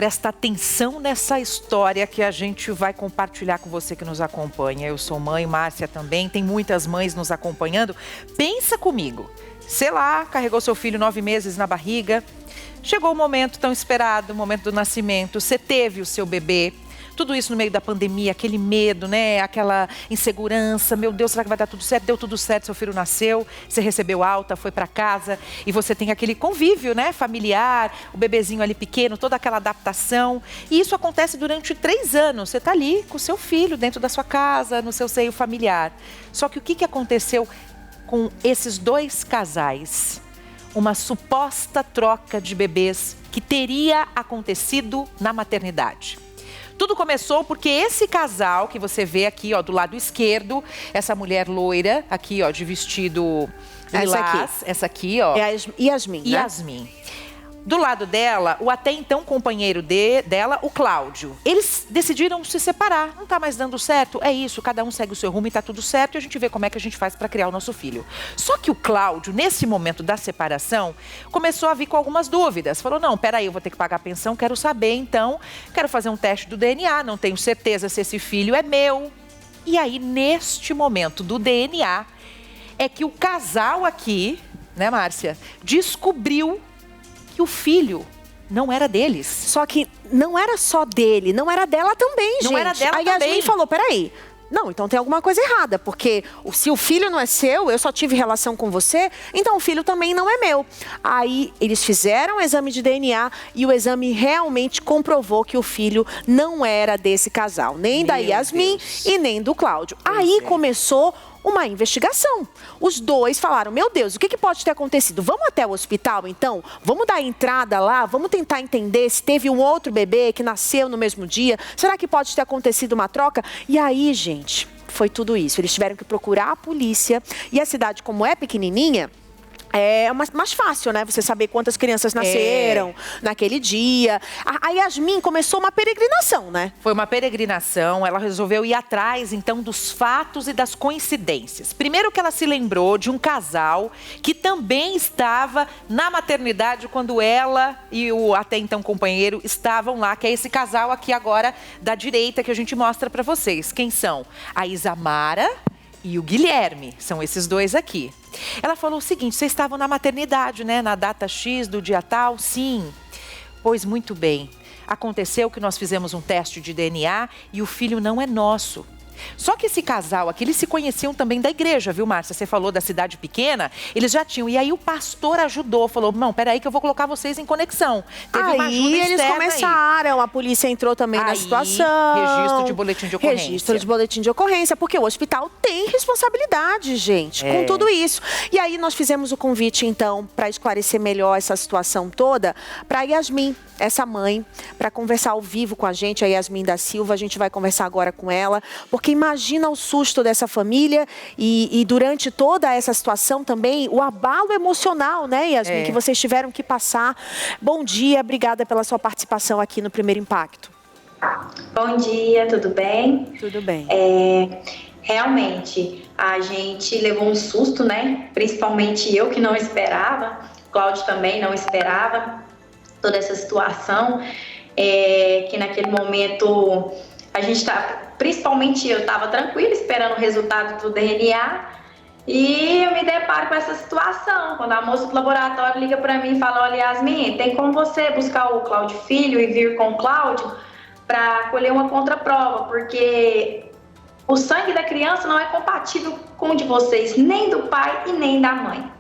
Presta atenção nessa história que a gente vai compartilhar com você que nos acompanha. Eu sou mãe, Márcia também, tem muitas mães nos acompanhando. Pensa comigo, sei lá, carregou seu filho 9 meses na barriga, chegou o momento tão esperado, o momento do nascimento, você teve o seu bebê. Tudo isso no meio da pandemia, aquele medo, né? Aquela insegurança. Meu Deus, será que vai dar tudo certo? Deu tudo certo, seu filho nasceu, você recebeu alta, foi para casa e você tem aquele convívio, né? Familiar, o bebezinho ali pequeno, toda aquela adaptação. E isso acontece durante 3 anos. Você está ali com o seu filho dentro da sua casa, no seu seio familiar. Só que o que aconteceu com esses 2 casais? Uma suposta troca de bebês que teria acontecido na maternidade. Tudo começou porque esse casal que você vê aqui, ó, do lado esquerdo, essa mulher loira, aqui, ó, de vestido lilás, essa aqui, ó. É a Yasmin, né? Yasmin. Do lado dela, o até então companheiro dela, o Cláudio. Eles decidiram se separar. Não tá mais dando certo? É isso, cada um segue o seu rumo e tá tudo certo. E a gente vê como é que a gente faz para criar o nosso filho. Só que o Cláudio, nesse momento da separação, começou a vir com algumas dúvidas. Falou, não, peraí, eu vou ter que pagar a pensão, quero saber então. Quero fazer um teste do DNA, não tenho certeza se esse filho é meu. E aí, neste momento do DNA, é que o casal aqui, né, Márcia, descobriu que o filho não era deles. Só que não era só dele, não era dela também, gente. Não era dela também. A Yasmin falou, peraí, não, então tem alguma coisa errada, porque se o filho não é seu, eu só tive relação com você, então o filho também não é meu. Aí eles fizeram o exame de DNA e o exame realmente comprovou que o filho não era desse casal, nem da Yasmin e nem do Cláudio. Aí começou uma investigação. Os 2 falaram, meu Deus, o que pode ter acontecido? Vamos até o hospital, então? Vamos dar entrada lá? Vamos tentar entender se teve um outro bebê que nasceu no mesmo dia? Será que pode ter acontecido uma troca? E aí, gente, foi tudo isso. Eles tiveram que procurar a polícia. E a cidade, como é pequenininha, é mais fácil, né? Você saber quantas crianças nasceram naquele dia. A Yasmin começou uma peregrinação, né? Foi uma peregrinação, ela resolveu ir atrás, então, dos fatos e das coincidências. Primeiro que ela se lembrou de um casal que também estava na maternidade quando ela e o até então companheiro estavam lá, que é esse casal aqui agora da direita que a gente mostra para vocês. Quem são? A Isamara e o Guilherme, são esses 2 aqui. Ela falou o seguinte, vocês estavam na maternidade, né? Na data X do dia tal? Sim. Pois muito bem. Aconteceu que nós fizemos um teste de DNA e o filho não é nosso. Só que esse casal aqui, eles se conheciam também da igreja, viu, Márcia? Você falou da cidade pequena, eles já tinham. E aí o pastor ajudou, falou, não, peraí que eu vou colocar vocês em conexão. Teve uma ajuda externa. Eles começaram, a polícia entrou também na situação. Registro de boletim de ocorrência. Registro de boletim de ocorrência, porque o hospital tem responsabilidade, gente, com tudo isso. E aí nós fizemos o convite, então, para esclarecer melhor essa situação toda, para a Yasmin, essa mãe, para conversar ao vivo com a gente, a Yasmin da Silva. A gente vai conversar agora com ela, porque imagina o susto dessa família e durante toda essa situação também, o abalo emocional, né, Yasmin, que vocês tiveram que passar. Bom dia, obrigada pela sua participação aqui no Primeiro Impacto. Bom dia, tudo bem? Tudo bem. Realmente, a gente levou um susto, né? Principalmente eu que não esperava, o Cláudio também não esperava toda essa situação, que naquele momento a gente principalmente eu estava tranquila, esperando o resultado do DNA, e eu me deparo com essa situação, quando a moça do laboratório liga para mim e fala, olha, Yasmin, tem como você buscar o Cláudio Filho e vir com o Cláudio para colher uma contraprova, porque o sangue da criança não é compatível com o de vocês, nem do pai e nem da mãe.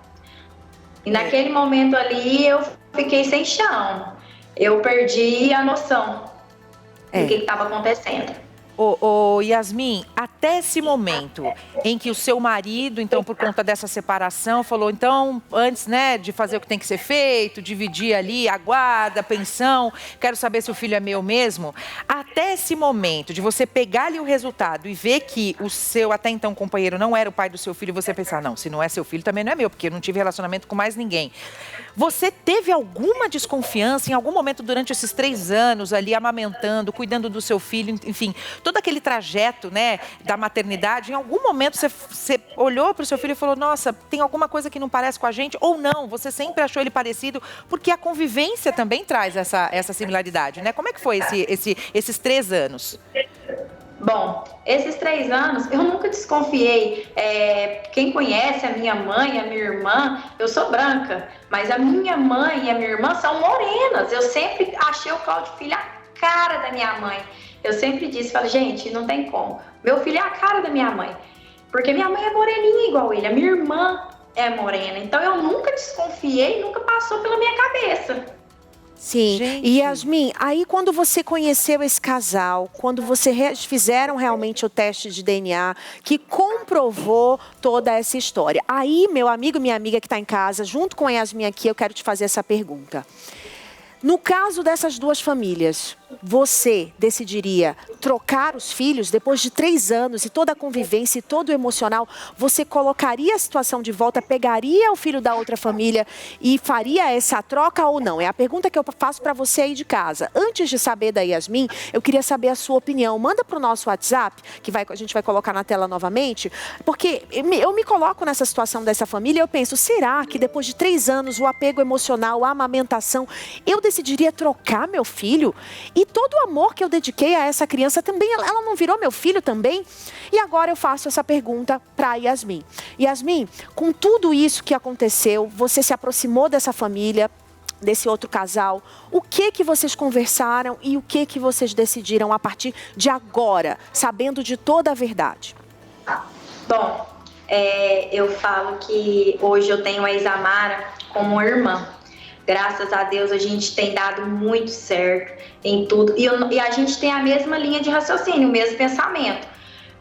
E naquele momento ali eu fiquei sem chão, eu perdi a noção do que estava acontecendo. Ô, Yasmin, até esse momento em que o seu marido, então, por conta dessa separação, falou, então, antes, né, de fazer o que tem que ser feito, dividir ali a guarda, a pensão, quero saber se o filho é meu mesmo, até esse momento de você pegar ali o resultado e ver que o seu, até então, companheiro não era o pai do seu filho, você pensar, não, se não é seu filho, também não é meu, porque eu não tive relacionamento com mais ninguém. Você teve alguma desconfiança em algum momento durante esses 3 anos ali, amamentando, cuidando do seu filho, enfim, todo aquele trajeto, né, da maternidade, em algum momento você olhou para o seu filho e falou, nossa, tem alguma coisa que não parece com a gente? Ou não, você sempre achou ele parecido? Porque a convivência também traz essa similaridade, né? Como é que foi esses 3 anos? Bom, esses 3 anos eu nunca desconfiei. Quem conhece a minha mãe, a minha irmã, eu sou branca, mas a minha mãe e a minha irmã são morenas. Eu sempre achei o Cláudio Filho a cara da minha mãe. Eu sempre disse, falei, gente, não tem como. Meu filho é a cara da minha mãe, porque minha mãe é moreninha igual ele, a minha irmã é morena. Então eu nunca desconfiei, nunca passou pela minha cabeça. Sim, Gente. E Yasmin, aí quando você conheceu esse casal, quando vocês fizeram realmente o teste de DNA, que comprovou toda essa história, aí meu amigo e minha amiga que está em casa, junto com a Yasmin aqui, eu quero te fazer essa pergunta. No caso dessas 2 famílias, você decidiria trocar os filhos depois de 3 anos e toda a convivência e todo o emocional? Você colocaria a situação de volta, pegaria o filho da outra família e faria essa troca ou não? É a pergunta que eu faço para você aí de casa. Antes de saber da Yasmin, eu queria saber a sua opinião. Manda para o nosso WhatsApp, que a gente vai colocar na tela novamente, porque eu me coloco nessa situação dessa família e eu penso, será que depois de 3 anos, o apego emocional, a amamentação, eu decidiria trocar meu filho? E todo o amor que eu dediquei a essa criança também, ela não virou meu filho também? E agora eu faço essa pergunta para a Yasmin. Yasmin, com tudo isso que aconteceu, você se aproximou dessa família, desse outro casal, o que vocês conversaram e o que vocês decidiram a partir de agora, sabendo de toda a verdade? Bom, eu falo que hoje eu tenho a Isamara como irmã. Graças a Deus a gente tem dado muito certo em tudo. E a gente tem a mesma linha de raciocínio, o mesmo pensamento.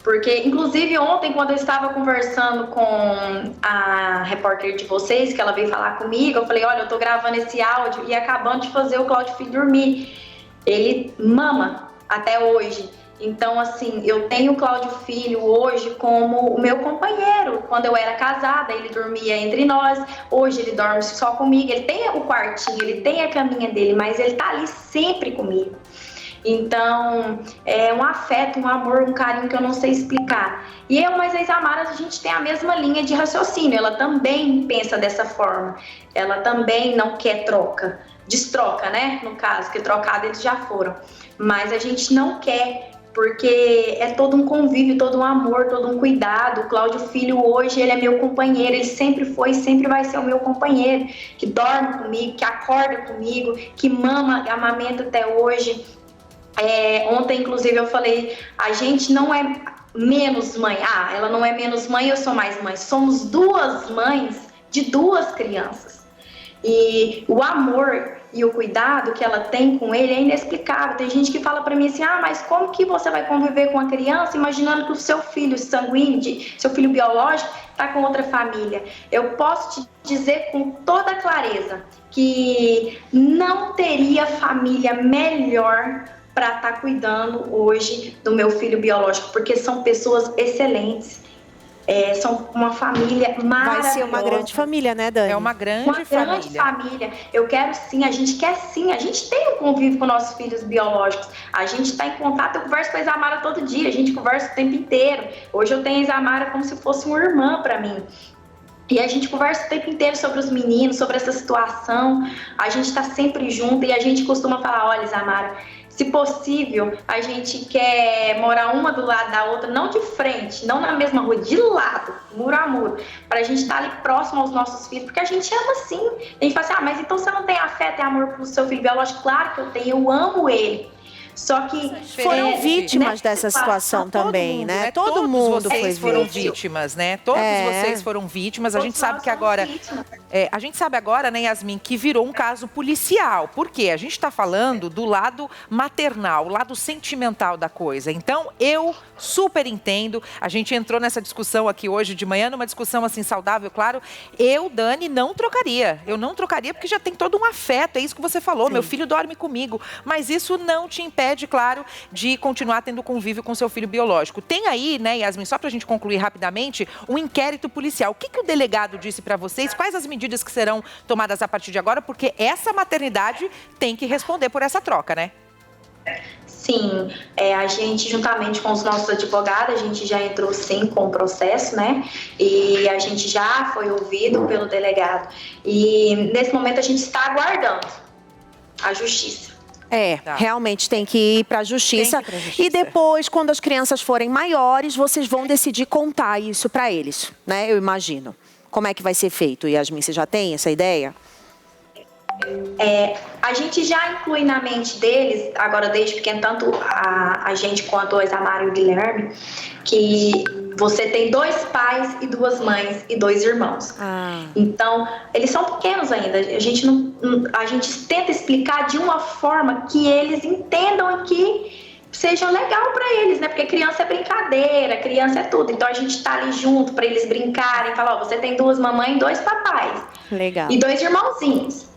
Porque, inclusive, ontem, quando eu estava conversando com a repórter de vocês, que ela veio falar comigo, eu falei, olha, eu tô gravando esse áudio e acabando de fazer o Cláudio Filho dormir. Ele mama até hoje. Então, assim, eu tenho o Cláudio Filho hoje como o meu companheiro. Quando eu era casada, ele dormia entre nós. Hoje ele dorme só comigo. Ele tem o quartinho, ele tem a caminha dele, mas ele tá ali sempre comigo. Então, é um afeto, um amor, um carinho que eu não sei explicar. E eu, mas a Isamara, a gente tem a mesma linha de raciocínio. Ela também pensa dessa forma. Ela também não quer troca. Destroca, né? No caso, que trocado eles já foram. Mas a gente não quer, porque é todo um convívio, todo um amor, todo um cuidado. O Cláudio Filho hoje, ele é meu companheiro, ele sempre foi e sempre vai ser o meu companheiro, que dorme comigo, que acorda comigo, que amamenta até hoje. Ontem, inclusive, eu falei, a gente não é menos mãe. Ela não é menos mãe, eu sou mais mãe. Somos 2 mães de 2 crianças. E o amor e o cuidado que ela tem com ele é inexplicável. Tem gente que fala pra mim assim, mas como que você vai conviver com a criança imaginando que o seu filho sanguíneo, seu filho biológico, tá com outra família? Eu posso te dizer com toda clareza que não teria família melhor para estar cuidando hoje do meu filho biológico, porque são pessoas excelentes. São uma família maravilhosa. Vai ser uma grande família, né, Dani? É uma grande família. Eu quero sim, a gente quer sim. A gente tem um convívio com nossos filhos biológicos. A gente está em contato, eu converso com a Isamara todo dia. A gente conversa o tempo inteiro. Hoje eu tenho a Isamara como se fosse uma irmã para mim. E a gente conversa o tempo inteiro sobre os meninos, sobre essa situação. A gente está sempre junto e a gente costuma falar, olha, Isamara, se possível, a gente quer morar uma do lado da outra, não de frente, não na mesma rua, de lado, muro a muro, para a gente estar ali próximo aos nossos filhos, porque a gente ama sim. A gente fala assim, mas então você não tem afeto e amor pro seu filho biológico? Claro que eu tenho, eu amo ele. Só que foram vítimas dessa situação também, né? Todo mundo vocês foram vítimas, né? Todos vocês foram vítimas. A gente sabe que agora, a gente sabe agora, né, Yasmin, que virou um caso policial. Por quê? A gente está falando do lado maternal, o lado sentimental da coisa. Então, eu super entendo. A gente entrou nessa discussão aqui hoje de manhã, numa discussão assim saudável, claro. Eu, Dani, não trocaria. Eu não trocaria porque já tem todo um afeto. É isso que você falou. Sim. Meu filho dorme comigo. Mas isso não te impede, claro, de continuar tendo convívio com seu filho biológico. Tem aí, né, Yasmin, só para a gente concluir rapidamente, um inquérito policial. O que o delegado disse para vocês? Quais as medidas que serão tomadas a partir de agora? Porque essa maternidade tem que responder por essa troca, né? sim, a gente, juntamente com os nossos advogados, a gente já entrou sim com o processo, né? E a gente já foi ouvido pelo delegado. E nesse momento a gente está aguardando a justiça. Realmente tem que ir para a justiça. E depois, quando as crianças forem maiores, vocês vão decidir contar isso para eles, né? Eu imagino. Como é que vai ser feito, Yasmin? Você já tem essa ideia? A gente já inclui na mente deles, agora desde pequeno, tanto a gente quanto o Isamar e o Guilherme, que você tem 2 pais e 2 mães e 2 irmãos. Então, eles são pequenos ainda. A gente tenta explicar de uma forma que eles entendam e que seja legal para eles, né? Porque criança é brincadeira, criança é tudo. Então, a gente tá ali junto para eles brincarem, falar, ó, você tem 2 mamães e 2 papais. Legal. E 2 irmãozinhos.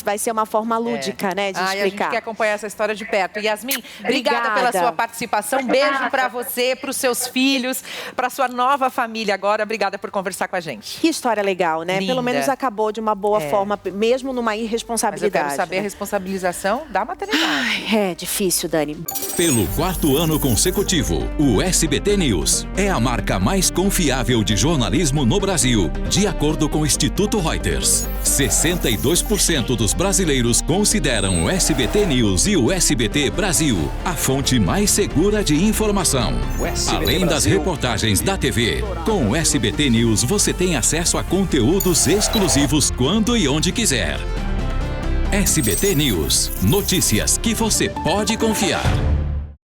Vai ser uma forma lúdica, né, de explicar. A gente quer acompanhar essa história de perto. Yasmin, obrigada pela sua participação. Beijo para você, para os seus filhos, para sua nova família agora. Obrigada por conversar com a gente. Que história legal, né? Linda. Pelo menos acabou de uma boa forma, mesmo numa irresponsabilidade. Mas eu quero saber a responsabilização da maternidade. É difícil, Dani. Pelo 4º ano consecutivo, o SBT News é a marca mais confiável de jornalismo no Brasil, de acordo com o Instituto Reuters. 62% dos brasileiros consideram o SBT News e o SBT Brasil a fonte mais segura de informação. Além das reportagens da TV, com o SBT News você tem acesso a conteúdos exclusivos quando e onde quiser. SBT News, notícias que você pode confiar.